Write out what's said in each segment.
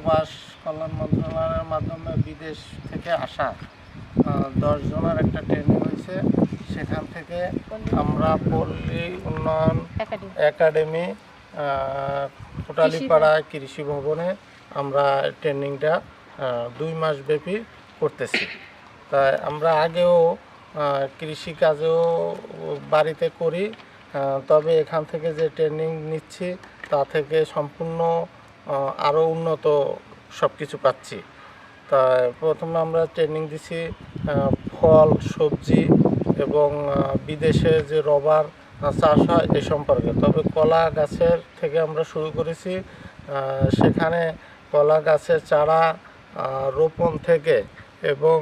প্রবাস কল্যাণ মন্ত্রণালয়ের মাধ্যমে বিদেশ থেকে আসা 10 জনের একটা ট্রেনিং হয়েছে। সেখান থেকে আমরা পল্লী উন্নয়ন একাডেমি কোটালীপাড়া কৃষি ভবনে আমরা ট্রেনিংটা 2 মাস ব্যাপী করতেছি। তাই আমরা আগেও কৃষিকাজেও বাড়িতে করি, তবে এখান থেকে যে ট্রেনিং নিচ্ছি তা থেকে সম্পূর্ণ আরও উন্নত সব কিছু পাচ্ছি। তা প্রথমে আমরা ট্রেনিং দিছি ফল, সবজি এবং বিদেশে যে রবার চাষ হয় এ সম্পর্কে। তবে কলা গাছের থেকে আমরা শুরু করেছি। সেখানে কলা গাছের চারা রোপণ থেকে এবং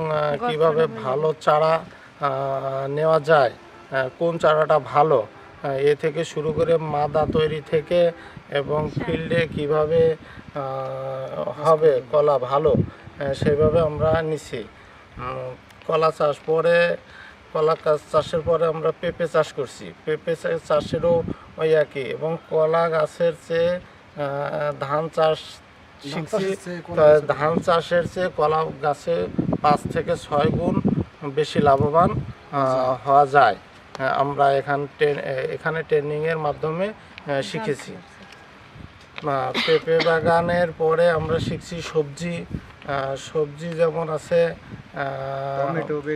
কিভাবে ভালো চারা নেওয়া যায়, কোন চারাটা ভালো এ থেকে শুরু করে মাদা তৈরি থেকে এবং ফিল্ডে কিভাবে হবে কলা ভালো সেভাবে আমরা নিছি। কলা চাষ পরে কলা চাষের পরে আমরা পেঁপে চাষ করছি। পেঁপে চাষেরও ওই একই, এবং কলা গাছের চেয়ে ধান চাষ শিখছি। ধান চাষের চেয়ে কলা গাছে 5 থেকে 6 গুণ বেশি লাভবান হওয়া যায়। আমরা এখানে ট্রেনিংয়ের মাধ্যমে শিখেছি। পেঁপে বাগানের পরে আমরা শিখছি সবজি যেমন আছে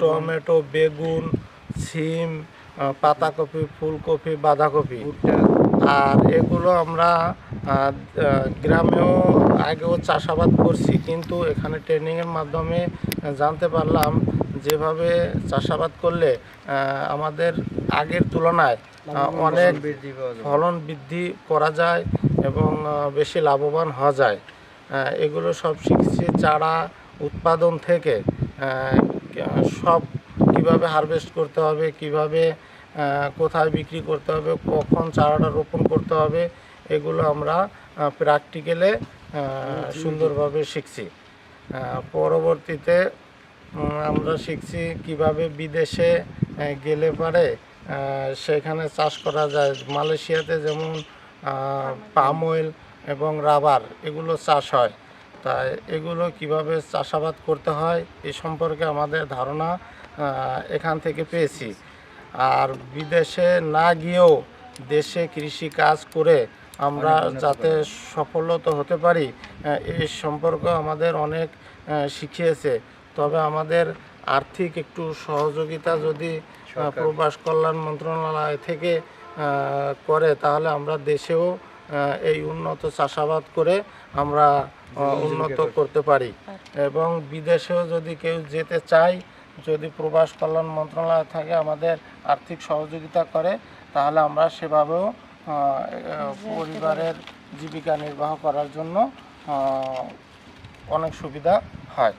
টমেটো, বেগুন, সিম, পাতাকপি, ফুলকপি, বাঁধাকপি। আর এগুলো আমরা গ্রামেও আগেও চাষাবাদ করছি, কিন্তু এখানে ট্রেনিংয়ের মাধ্যমে জানতে পারলাম যেভাবে চাষাবাদ করলে আমাদের আগের তুলনায় অনেক ফলন বৃদ্ধি করা যায় এবং বেশি লাভবান হওয়া যায়। এগুলো সব শিখছি। চারা উৎপাদন থেকে সব কিভাবে হারভেস্ট করতে হবে, কিভাবে কোথায় বিক্রি করতে হবে, কখন চারাটা রোপণ করতে হবে, এগুলো আমরা প্র্যাকটিক্যালে সুন্দরভাবে শিখছি। পরবর্তীতে আমরা শিখছি কিভাবে বিদেশে গেলে পারে সেখানে চাষ করা যায়। মালয়েশিয়াতে যেমন পাম অয়েল এবং রাবার এগুলো চাষ হয়। তাই এগুলো কিভাবে চাষাবাদ করতে হয় এ সম্পর্কে আমাদের ধারণা এখান থেকে পেয়েছি। আর বিদেশে না গিয়েও দেশে কৃষি কাজ করে আমরা যাতে সফলতা হতে পারি এই সম্পর্কে আমাদের অনেক শিখিয়েছে। তবে আমাদের আর্থিক একটু সহযোগিতা যদি প্রবাস কল্যাণ মন্ত্রণালয় থেকে করে তাহলে আমরা দেশেও এই উন্নত চাষাবাদ করে আমরা উন্নত করতে পারি। এবং বিদেশেও যদি কেউ যেতে চায়, যদি প্রবাস কল্যাণ মন্ত্রণালয় থেকে আমাদের আর্থিক সহযোগিতা করে তাহলে আমরা সেভাবেও পরিবারের জীবিকা নির্বাহ করার জন্য অনেক সুবিধা হয়।